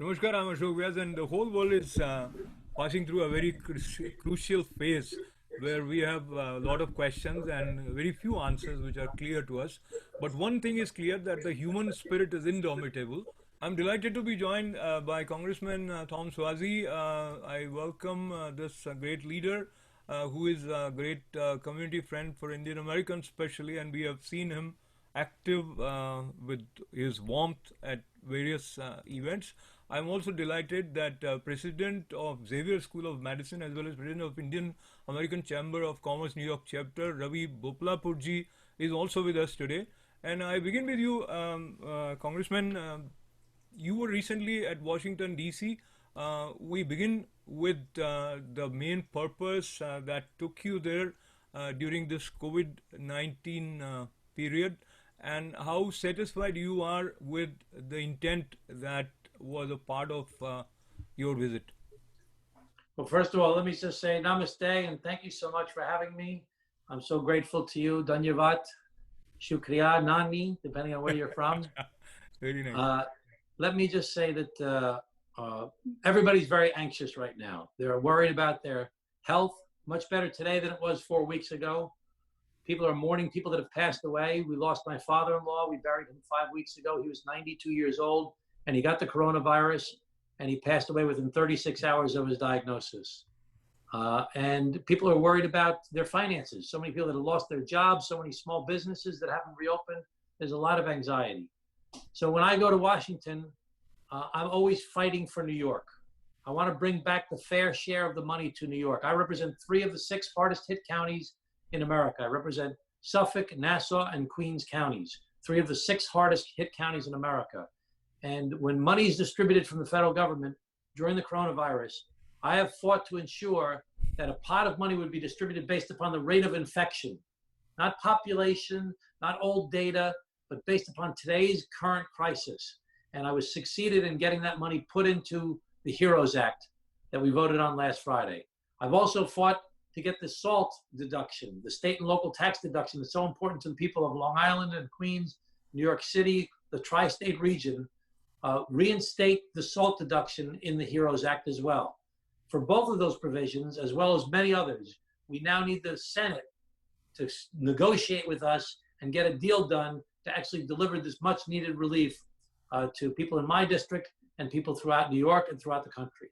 Namaskar, I'm Ashok Vyas, and the whole world is passing through a very crucial phase where we have a lot of questions and very few answers which are clear to us. But one thing is clear that the human spirit is indomitable. I'm delighted to be joined by Congressman Tom Suozzi. I welcome this great leader who is a great community friend for Indian Americans, especially, and we have seen him active with his warmth at various events. I'm also delighted that President of Xavier School of Medicine as well as President of Indian American Chamber of Commerce New York chapter, Ravi Bhooplapur ji, is also with us today. And I begin with you, Congressman. You were recently at Washington, D.C. We begin with the main purpose that took you there during this COVID 19 period, and how satisfied you are with the intent that was a part of your visit. Well, first of all, let me just say namaste and thank you so much for having me. I'm so grateful to you. Dhanyavad, shukriya, nani, depending on where you're from. Very nice. Let me just say that everybody's very anxious right now. They're worried about their health, much better today than it was 4 weeks ago. People are mourning people that have passed away. We lost my father-in-law. We buried him 5 weeks ago. He was 92 years old, and he got the coronavirus, and he passed away within 36 hours of his diagnosis. And people are worried about their finances. So many people that have lost their jobs, so many small businesses that haven't reopened. There's a lot of anxiety. So when I go to Washington, I'm always fighting for New York. I want to bring back the fair share of the money to New York. I represent 3 of the 6 hardest hit counties in America. I represent Suffolk, Nassau, and Queens counties, 3 of the 6 hardest hit counties in America. And when money is distributed from the federal government during the coronavirus, I have fought to ensure that a pot of money would be distributed based upon the rate of infection, not population, not old data, but based upon today's current crisis. And I was succeeded in getting that money put into the HEROES Act that we voted on last Friday. I've also fought to get the SALT deduction, the state and local tax deduction that's so important to the people of Long Island and Queens, New York City, the tri-state region, reinstate the SALT deduction in the HEROES Act as well. For both of those provisions, as well as many others, we now need the Senate to negotiate with us and get a deal done to actually deliver this much needed relief to people in my district and people throughout New York and throughout the country.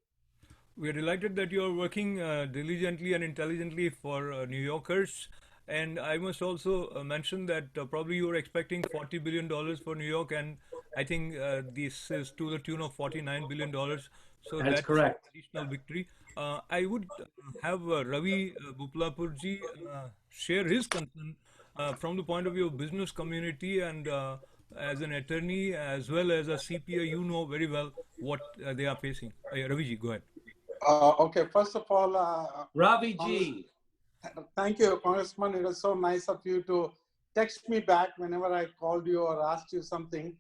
We are delighted that you are working diligently and intelligently for New Yorkers. And I must also mention that probably you were expecting $40 billion for New York, and I think this is to the tune of $49 billion. So That's that's correct. additional victory. I would have Ravi Bhooplapur ji share his concern from the point of view of business community, and as an attorney as well as a CPA, you know very well what they are facing. Ravi ji, go ahead. Okay, first of all, Ravi ji. Thank you, Congressman. It was so nice of you to text me back whenever I called you or asked you something.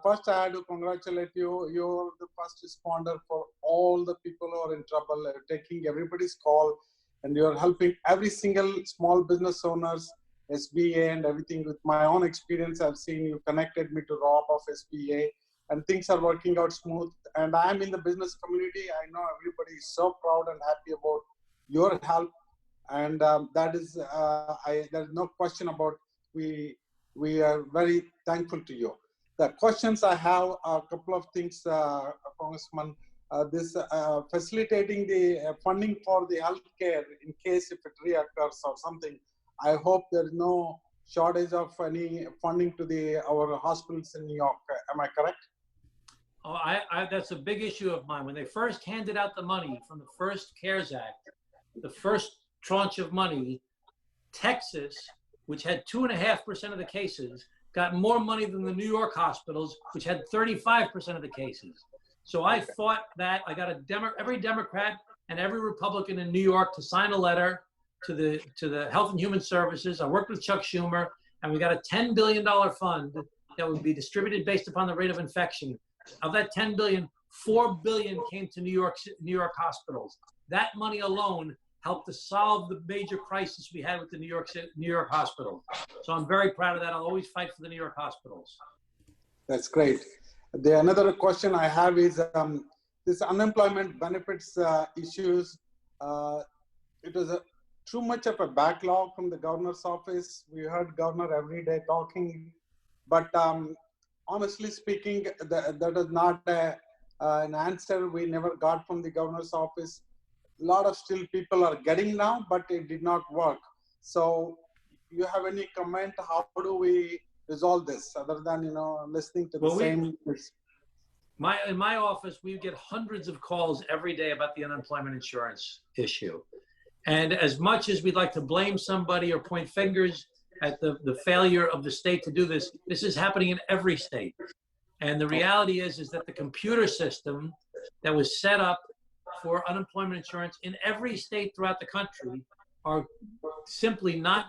First, I had to congratulate you. You're the first responder for all the people who are in trouble, taking everybody's call, and you're helping every single small business owners, SBA and everything. With my own experience, I've seen you connected me to Rob of SBA, and things are working out smooth. And I'm in the business community. I know everybody is so proud and happy about your help. And that is, there's no question about, we are very thankful to you. The questions I have are a couple of things, Congressman. This facilitating the funding for the healthcare in case if it reoccurs or something. I hope there is no shortage of any funding to our hospitals in New York. Am I correct? Oh, that's a big issue of mine. When they first handed out the money from the first CARES Act, the first tranche of money, Texas, which had 2.5% of the cases, got more money than the New York hospitals, which had 35% of the cases. So I fought that. I got every Democrat and every Republican in New York to sign a letter to the Health and Human Services. I worked with Chuck Schumer, and we got a $10 billion fund that would be distributed based upon the rate of infection. Of that $10 billion, $4 billion came to New York hospitals. That money alone helped to solve the major crisis we had with the New York hospitals. So I'm very proud of that. I'll always fight for the New York hospitals. That's great. The another question I have is this unemployment benefits issues. It was too much of a backlog from the governor's office. We heard governor every day talking, but honestly speaking, that is not an answer we never got from the governor's office. A lot of still people are getting now, but it did not work. So you have any comment? How do we resolve this other than, listening to the same? In my office, we get hundreds of calls every day about the unemployment insurance issue. And as much as we'd like to blame somebody or point fingers at the failure of the state to do this, this is happening in every state. And the reality is that the computer system that was set up for unemployment insurance in every state throughout the country are simply not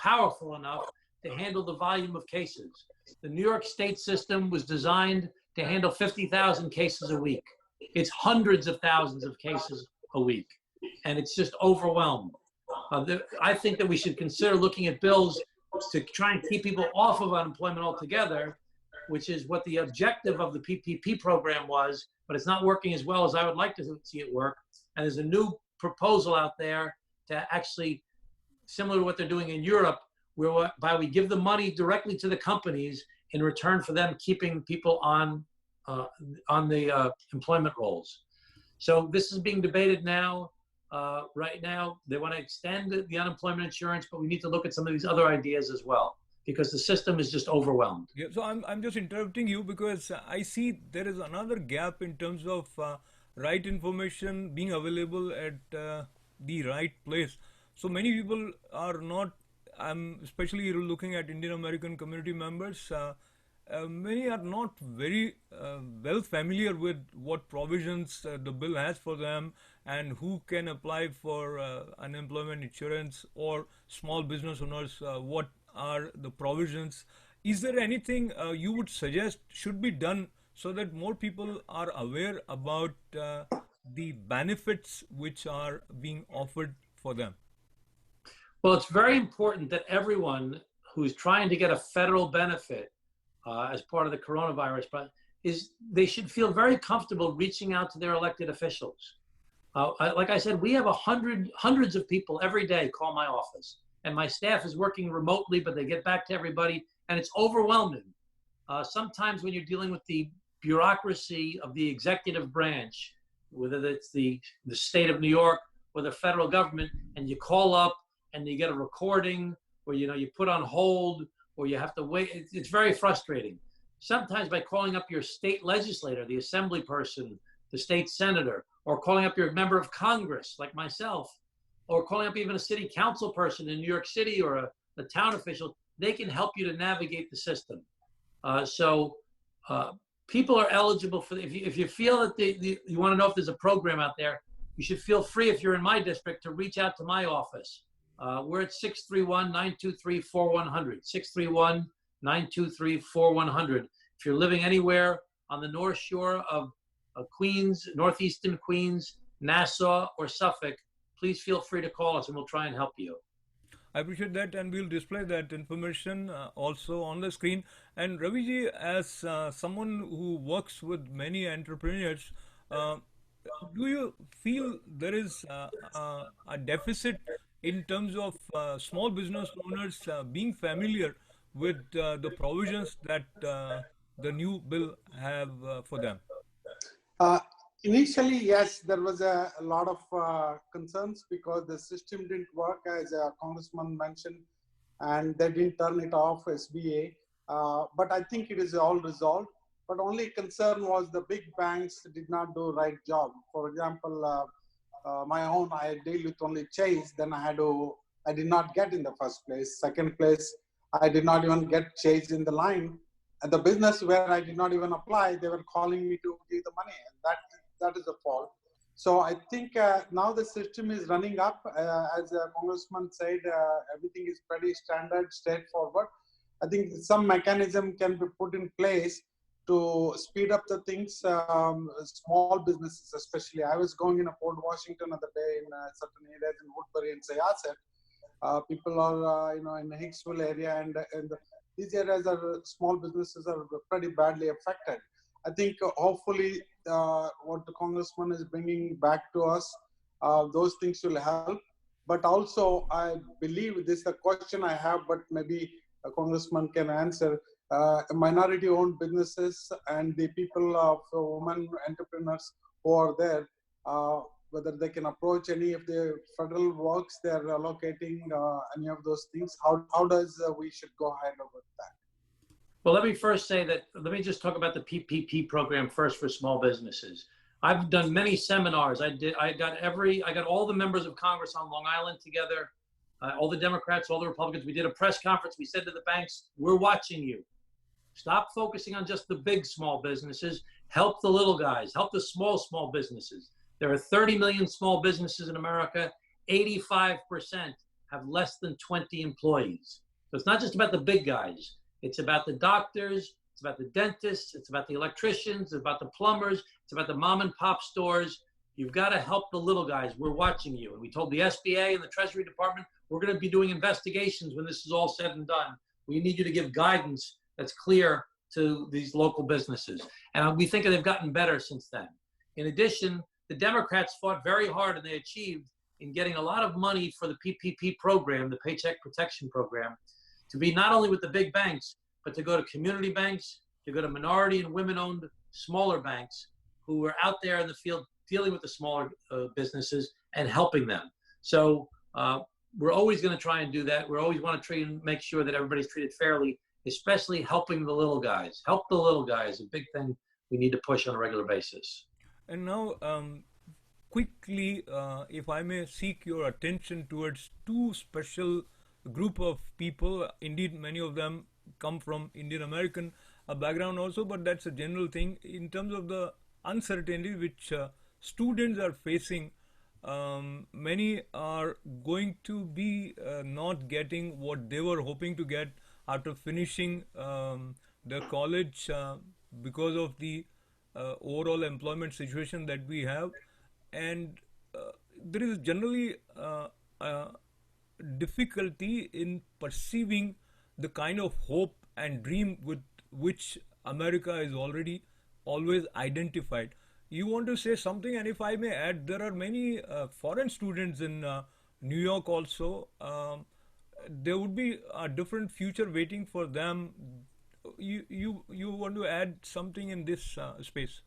powerful enough to handle the volume of cases. The New York State system was designed to handle 50,000 cases a week. It's hundreds of thousands of cases a week, and it's just overwhelmed. I think that we should consider looking at bills to try and keep people off of unemployment altogether, which is what the objective of the PPP program was, but it's not working as well as I would like to see it work. And there's a new proposal out there to actually, similar to what they're doing in Europe, whereby we give the money directly to the companies in return for them keeping people on the employment rolls. So this is being debated now. Right now, they want to extend the unemployment insurance, but we need to look at some of these other ideas as well, because the system is just overwhelmed. Yeah, so I'm just interrupting you because I see there is another gap in terms of right information being available at the right place. So many people are not, especially looking at Indian American community members, many are not very well familiar with what provisions the bill has for them and who can apply for unemployment insurance, or small business owners, what are the provisions. Is there anything you would suggest should be done so that more people are aware about the benefits which are being offered for them? Well, it's very important that everyone who's trying to get a federal benefit as part of the coronavirus, they should feel very comfortable reaching out to their elected officials. Like I said, we have hundreds of people every day call my office, and my staff is working remotely, but they get back to everybody, and it's overwhelming. Sometimes when you're dealing with the bureaucracy of the executive branch, whether it's the state of New York or the federal government, and you call up and you get a recording, or you put on hold, or you have to wait, it's very frustrating. Sometimes by calling up your state legislator, the assembly person, the state senator, or calling up your member of Congress like myself, or calling up even a city council person in New York City or a town official, they can help you to navigate the system. So people are eligible for, if you feel that you want to know if there's a program out there, you should feel free, if you're in my district, to reach out to my office. We're at 631-923-4100, 631-923-4100. If you're living anywhere on the North Shore of Queens, northeastern Queens, Nassau, or Suffolk, please feel free to call us and we'll try and help you. I appreciate that, and we'll display that information also on the screen. And Raviji, as someone who works with many entrepreneurs, do you feel there is a deficit in terms of small business owners being familiar with the provisions that the new bill have for them? Initially, yes, there was a lot of concerns because the system didn't work, as a congressman mentioned, and they didn't turn it off, SBA. But I think it is all resolved. But only concern was the big banks did not do the right job. For example, I deal with only Chase, then I did not get in the first place. Second place, I did not even get Chase in the line. And the business where I did not even apply, they were calling me to give the money. And that is the fault. So I think now the system is running up. As the congressman said, everything is pretty standard, straightforward. I think some mechanism can be put in place to speed up the things, small businesses especially. I was going in Port Washington the other day in certain areas in Woodbury and Syosset. People are, in the Hicksville area, and these areas are small businesses are pretty badly affected. I think hopefully what the congressman is bringing back to us, those things will help. But also, I believe this is a question I have, but maybe a congressman can answer. Minority-owned businesses and the people of women entrepreneurs who are there, whether they can approach any of the federal works they are allocating, any of those things. How does we should go ahead over that? Well, let me first say that, let me just talk about the PPP program first for small businesses. I've done many seminars. I got all the members of Congress on Long Island together, all the Democrats, all the Republicans. We did a press conference. We said to the banks, we're watching you. Stop focusing on just the big small businesses. Help the little guys, help the small businesses. There are 30 million small businesses in America. 85% have less than 20 employees. So it's not just about the big guys. It's about the doctors, it's about the dentists, it's about the electricians, it's about the plumbers, it's about the mom and pop stores. You've got to help the little guys. We're watching you. And we told the SBA and the Treasury Department, we're going to be doing investigations when this is all said and done. We need you to give guidance that's clear to these local businesses. And we think they've gotten better since then. In addition, the Democrats fought very hard, and they achieved in getting a lot of money for the PPP program, the Paycheck Protection Program, to be not only with the big banks, but to go to community banks, to go to minority and women-owned smaller banks who were out there in the field dealing with the smaller businesses and helping them. So we're always going to try and do that. We always want to try and make sure that everybody's treated fairly, especially helping the little guys. Help the little guys, a big thing we need to push on a regular basis. And now, quickly, if I may seek your attention towards two special group of people. Indeed, many of them come from Indian American background also, but that's a general thing. In terms of the uncertainty which students are facing, many are going to be not getting what they were hoping to get after finishing their college because of the overall employment situation that we have. And there is generally difficulty in perceiving the kind of hope and dream with which America is already always identified. You want to say something? And if I may add, there are many foreign students in New York also. There would be a different future waiting for them. You want to add something in this space?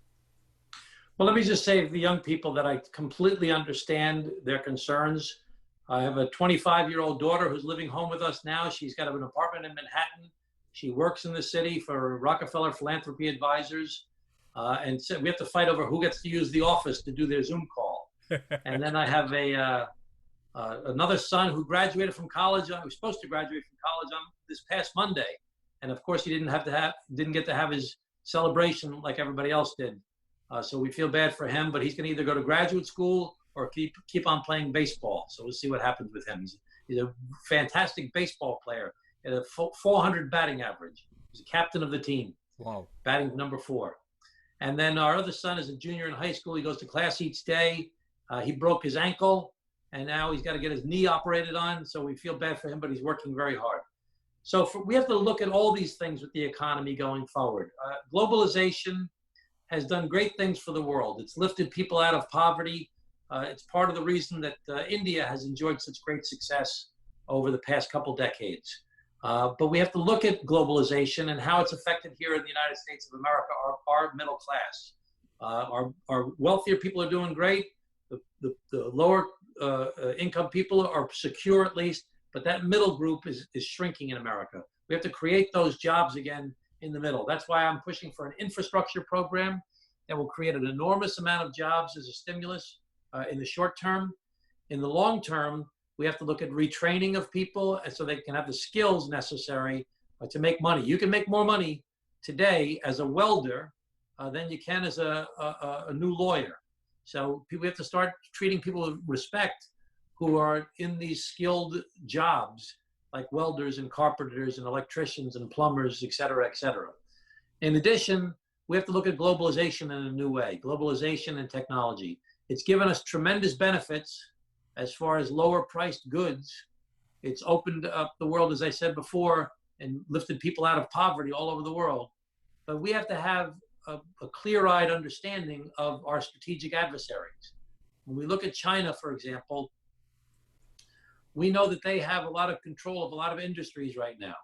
Well, let me just say to the young people that I completely understand their concerns. I have a 25-year-old daughter who's living home with us now. She's got an apartment in Manhattan. She works in the city for Rockefeller Philanthropy Advisors. And so we have to fight over who gets to use the office to do their Zoom call. And then I have another son who graduated from college. I was supposed to graduate from college on this past Monday. And of course, he didn't get to have his celebration like everybody else did. So we feel bad for him, but he's going to either go to graduate school or keep on playing baseball. So we'll see what happens with him. He's a fantastic baseball player at a 400 batting average. He's a captain of the team. Wow. Batting number 4. And then our other son is a junior in high school. He goes to class each day. He broke his ankle, and now he's got to get his knee operated on. So we feel bad for him, but he's working very hard. So we have to look at all these things with the economy going forward. Globalization has done great things for the world. It's lifted people out of poverty. It's part of the reason that India has enjoyed such great success over the past couple decades. But we have to look at globalization and how it's affected here in the United States of America, our middle class. Our wealthier people are doing great. The lower income people are secure at least, but that middle group is shrinking in America. We have to create those jobs again in the middle. That's why I'm pushing for an infrastructure program that will create an enormous amount of jobs as a stimulus in the short term. In the long term, we have to look at retraining of people so they can have the skills necessary to make money. You can make more money today as a welder than you can as a new lawyer. So we have to start treating people with respect who are in these skilled jobs like welders and carpenters and electricians and plumbers, et cetera, et cetera. In addition, we have to look at globalization in a new way, globalization and technology. It's given us tremendous benefits as far as lower priced goods. It's opened up the world, as I said before, and lifted people out of poverty all over the world. But we have to have a clear-eyed understanding of our strategic adversaries. When we look at China, for example, we know that they have a lot of control of a lot of industries right now.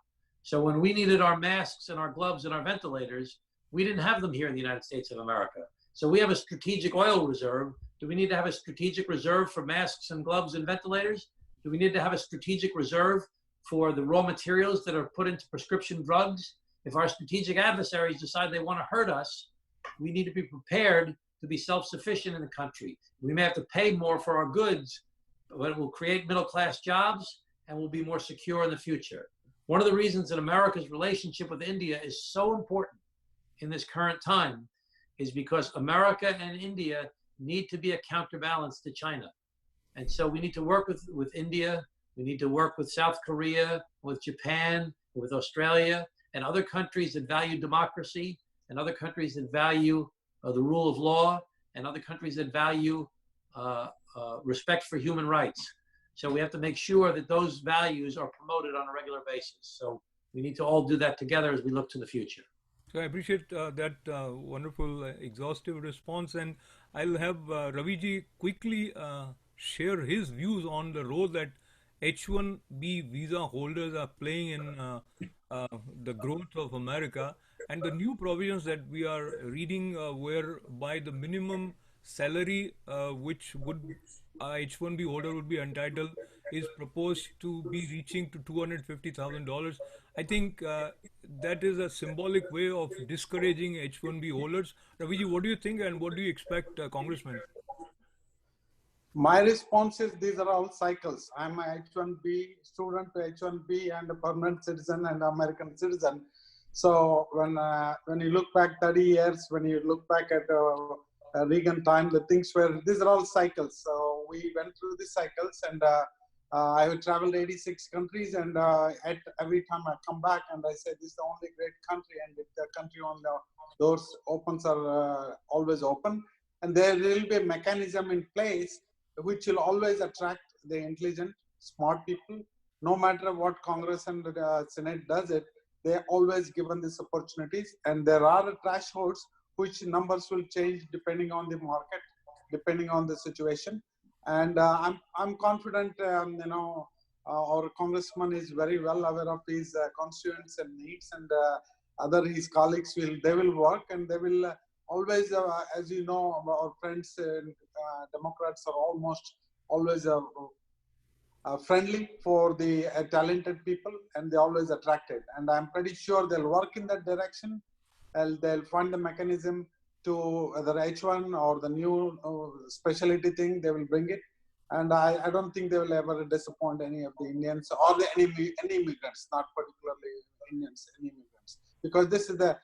So when we needed our masks and our gloves and our ventilators, we didn't have them here in the United States of America. So we have a strategic oil reserve. Do we need to have a strategic reserve for masks and gloves and ventilators? Do we need to have a strategic reserve for the raw materials that are put into prescription drugs? If our strategic adversaries decide they want to hurt us, we need to be prepared to be self-sufficient in the country. We may have to pay more for our goods, but it will create middle-class jobs and we'll be more secure in the future. One of the reasons that America's relationship with India is so important in this current time is because America and India need to be a counterbalance to China. And so we need to work with India, we need to work with South Korea, with Japan, with Australia, and other countries that value democracy, and other countries that value the rule of law, and other countries that value respect for human rights. So we have to make sure that those values are promoted on a regular basis. So we need to all do that together as we look to the future. So I appreciate that wonderful, exhaustive response, and I'll have Raviji quickly share his views on the role that H-1B visa holders are playing in the growth of America, and the new provisions that we are reading whereby the minimum salary which would H-1B holder would be entitled is proposed to be reaching to $250,000. I think that is a symbolic way of discouraging H-1B holders. Raviji, what do you think and what do you expect, Congressman? My response is these are all cycles. I'm a H-1B student to H-1B and a permanent citizen and American citizen. So when you look back 30 years, when you look back at Reagan time, the things were, these are all cycles. So we went through these cycles, and I have traveled 86 countries, and at every time I come back and I say, this is the only great country, and if the country on the doors opens are always open, and there will be a mechanism in place which will always attract the intelligent, smart people. No matter what Congress and the Senate does it, they're always given these opportunities, and there are thresholds which numbers will change depending on the market, depending on the situation. And I'm confident, our congressman is very well aware of his constituents and needs, and his colleagues will work, and they will always, as you know, our friends Democrats are almost always friendly for the talented people, and they always attracted. And I'm pretty sure they'll work in that direction. They'll find the mechanism to whether H1 or the new specialty thing, they will bring it. And I don't think they will ever disappoint any of the Indians or any immigrants, not particularly Indians, any immigrants. Because this is the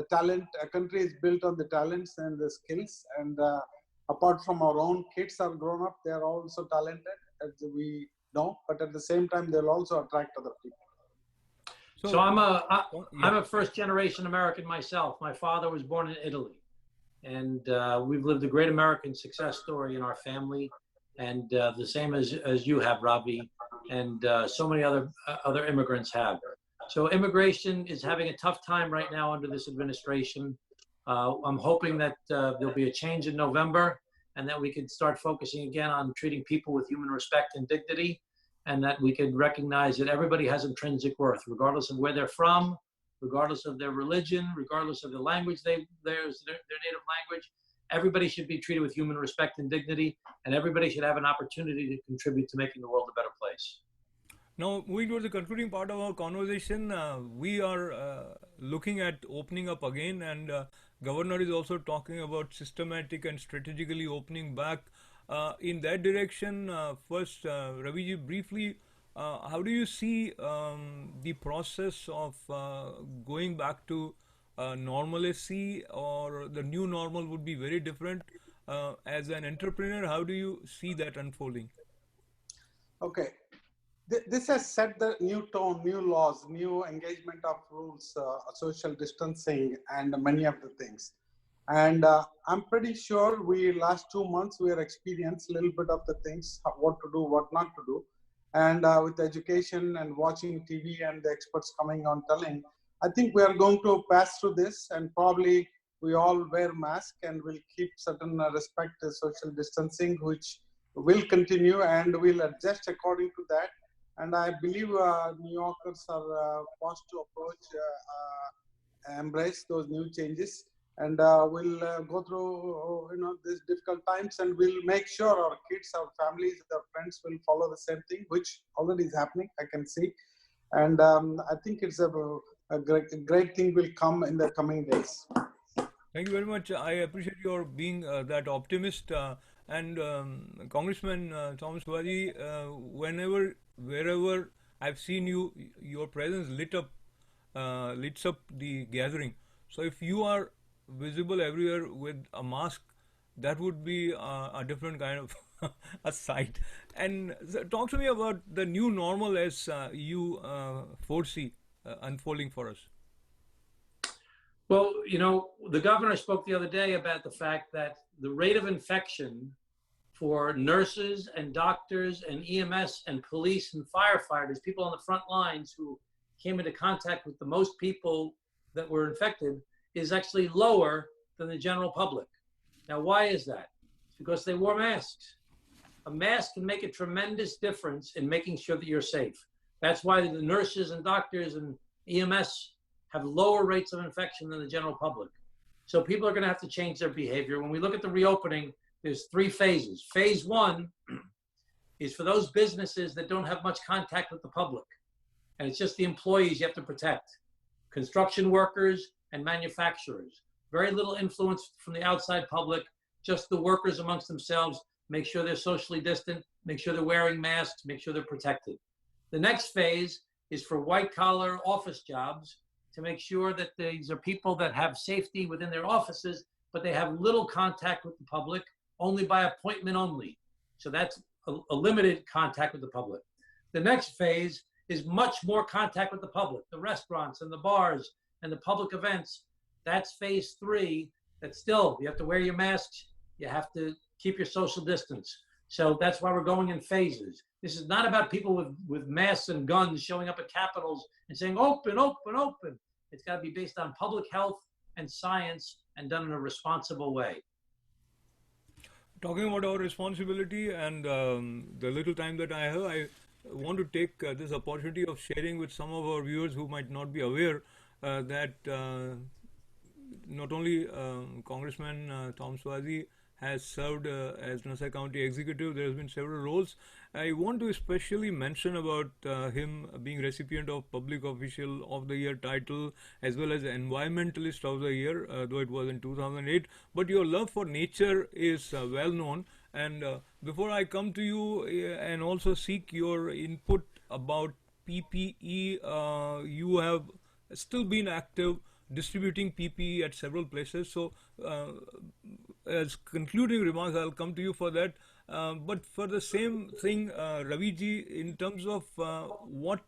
talent, a country is built on the talents and the skills. And apart from our own kids are grown up, they are also talented, as we know. But at the same time, they'll also attract other people. So I'm a first generation American myself. My father was born in Italy, and we've lived a great American success story in our family, and the same as you have, Ravi, and so many other immigrants have. So immigration is having a tough time right now under this administration. I'm hoping that there'll be a change in November, and that we can start focusing again on treating people with human respect and dignity, and that we can recognize that everybody has intrinsic worth, regardless of where they're from, regardless of their religion, regardless of the language their native language. Everybody should be treated with human respect and dignity, and everybody should have an opportunity to contribute to making the world a better place. Now, moving towards the concluding part of our conversation, we are looking at opening up again, and Governor is also talking about systematic and strategically opening back. In that direction, first, Raviji, briefly, how do you see the process of going back to normalcy, or the new normal would be very different? As an entrepreneur, how do you see that unfolding? Okay. This has set the new tone, new laws, new engagement of rules, social distancing, and many of the things. And I'm pretty sure last 2 months, we have experienced a little bit of the things, what to do, what not to do. And with education and watching TV and the experts coming on telling, I think we are going to pass through this, and probably we all wear masks and will keep certain respect social distancing, which will continue, and we'll adjust according to that. And I believe New Yorkers are forced to approach, embrace those new changes, and we'll go through these difficult times, and we'll make sure our kids, our families, our friends will follow the same thing, which already is happening. I can see, and I think it's a great thing will come in the coming days. Thank you very much. I appreciate your being that optimist. And Congressman Thomas Suozzi, wherever I've seen you, your presence lights up the gathering. So if you are visible everywhere with a mask, that would be a different kind of a sight. And talk to me about the new normal as you foresee unfolding for us. Well, the governor spoke the other day about the fact that the rate of infection for nurses and doctors and EMS and police and firefighters, people on the front lines who came into contact with the most people that were infected, is actually lower than the general public. Now, why is that? It's because they wore masks. A mask can make a tremendous difference in making sure that you're safe. That's why the nurses and doctors and EMS have lower rates of infection than the general public. So people are going to have to change their behavior. When we look at the reopening, there's 3 phases. Phase 1 is for those businesses that don't have much contact with the public. And it's just the employees you have to protect. Construction workers and manufacturers. Very little influence from the outside public, just the workers amongst themselves. Make sure they're socially distant, make sure they're wearing masks, make sure they're protected. The next phase is for white-collar office jobs, to make sure that these are people that have safety within their offices, but they have little contact with the public, only by appointment only. So that's a limited contact with the public. The next phase is much more contact with the public, the restaurants and the bars and the public events. That's phase 3. That still, you have to wear your masks, you have to keep your social distance. So that's why we're going in phases. This is not about people with masks and guns showing up at capitals and saying, open, open, open. It's got to be based on public health and science and done in a responsible way. Talking about our responsibility and the little time that I have, I want to take this opportunity of sharing with some of our viewers who might not be aware that not only Congressman Tom Suozzi has served as Nassau County Executive. There has been several roles. I want to especially mention about him being recipient of Public Official of the Year title, as well as Environmentalist of the Year, though it was in 2008. But your love for nature is well known. And before I come to you and also seek your input about PPE, you have still been active distributing PPE at several places. So as concluding remarks, I'll come to you for that. But for the same thing, Ravi ji, in terms of what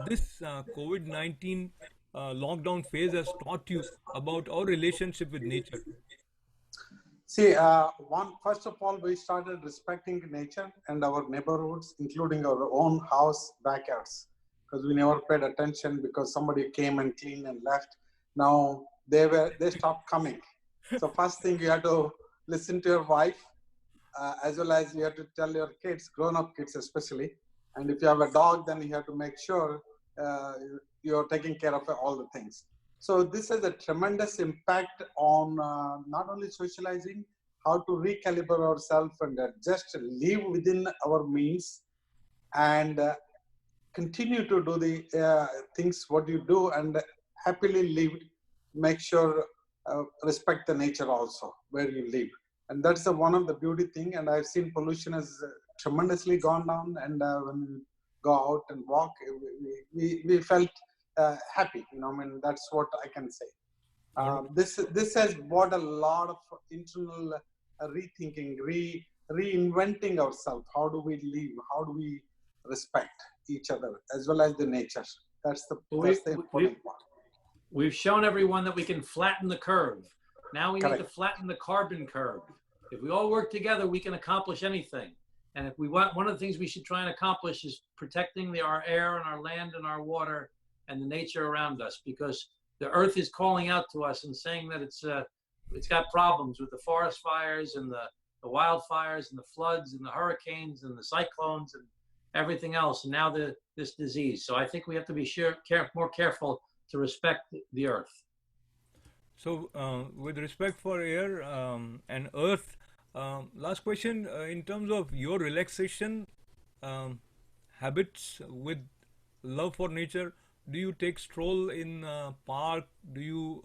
this COVID-19 lockdown phase has taught you about our relationship with nature. See, first of all, we started respecting nature and our neighborhoods, including our own house backyards, because we never paid attention because somebody came and cleaned and left. Now they stopped coming. So first thing, you have to listen to your wife, as well as you have to tell your kids, grown-up kids especially. And if you have a dog, then you have to make sure you're taking care of all the things. So this has a tremendous impact on not only socializing, how to recalibrate ourselves and just live within our means and continue to do the things what you do and happily live. Make sure respect the nature also where you live, and that's one of the beauty thing. And I've seen pollution has tremendously gone down, and when we go out and walk, we felt happy. I mean, that's what I can say. This has brought a lot of internal rethinking, reinventing ourselves. How do we live? How do we respect each other as well as the nature? That's the important part. We've shown everyone that we can flatten the curve. Now we Correct. need to flatten the carbon curve. If we all work together, we can accomplish anything. And if we want, one of the things we should try and accomplish is protecting our air and our land and our water and the nature around us, because the earth is calling out to us and saying that it's got problems with the forest fires and the wildfires and the floods and the hurricanes and the cyclones and everything else. And now this disease. So I think we have to be more careful to respect the earth. So, with respect for air and earth, last question, in terms of your relaxation habits with love for nature, do you take stroll in park? Do you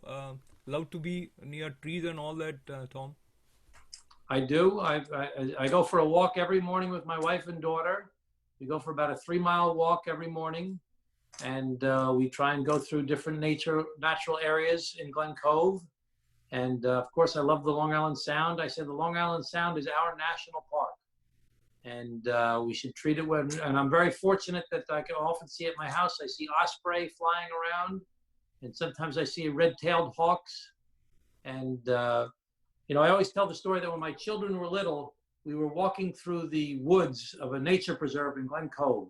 love to be near trees and all that, Tom? I do. I go for a walk every morning with my wife and daughter. We go for about a 3-mile walk every morning, and we try and go through different natural areas in Glen Cove. And of course, I love the Long Island Sound. I say the Long Island Sound is our national park, and we should treat it well. And I'm very fortunate that I can often see at my house. I see osprey flying around, and sometimes I see red-tailed hawks. And you know, I always tell the story that when my children were little, we were walking through the woods of a nature preserve in Glen Cove,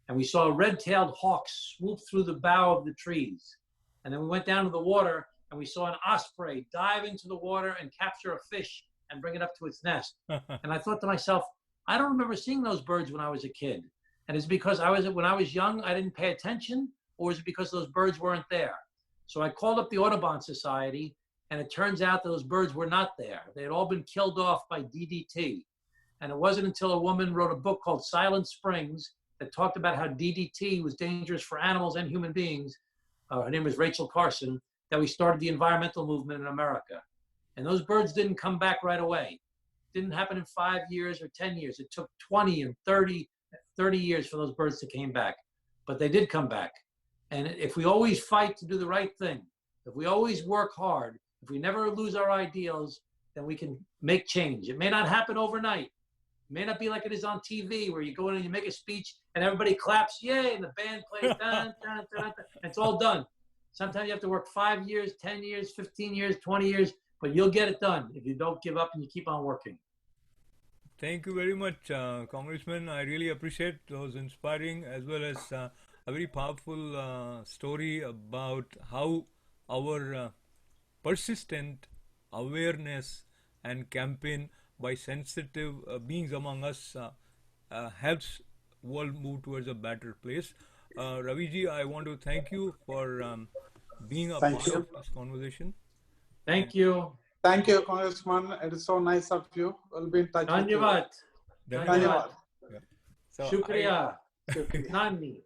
and we saw a red-tailed hawk swoop through the bough of the trees. And then we went down to the water, and we saw an osprey dive into the water and capture a fish and bring it up to its nest. And I thought to myself, I don't remember seeing those birds when I was a kid. And is it because when I was young, I didn't pay attention, or is it because those birds weren't there? So I called up the Audubon Society, and it turns out that those birds were not there. They had all been killed off by DDT. And it wasn't until a woman wrote a book called Silent Springs that talked about how DDT was dangerous for animals and human beings. Her name was Rachel Carson, that we started the environmental movement in America. And those birds didn't come back right away. It didn't happen in 5 years or 10 years. It took 20 and 30 years for those birds to come back. But they did come back. And if we always fight to do the right thing, if we always work hard, if we never lose our ideals, then we can make change. It may not happen overnight. It may not be like it is on TV, where you go in and you make a speech and everybody claps, yay, and the band plays, dun, dun, dun, dun, and it's all done. Sometimes you have to work 5 years, 10 years, 15 years, 20 years, but you'll get it done if you don't give up and you keep on working. Thank you very much, Congressman. I really appreciate those inspiring as well as a very powerful story about how our persistent awareness and campaign by sensitive beings among us helps world move towards a better place. Raviji, I want to thank you for being a part of this conversation. Thank you. Thank you, Congressman. It is so nice of you. We'll be in touch with you. Dhanyavad. Dhanyavad. Yeah. So Shukriya. Nani.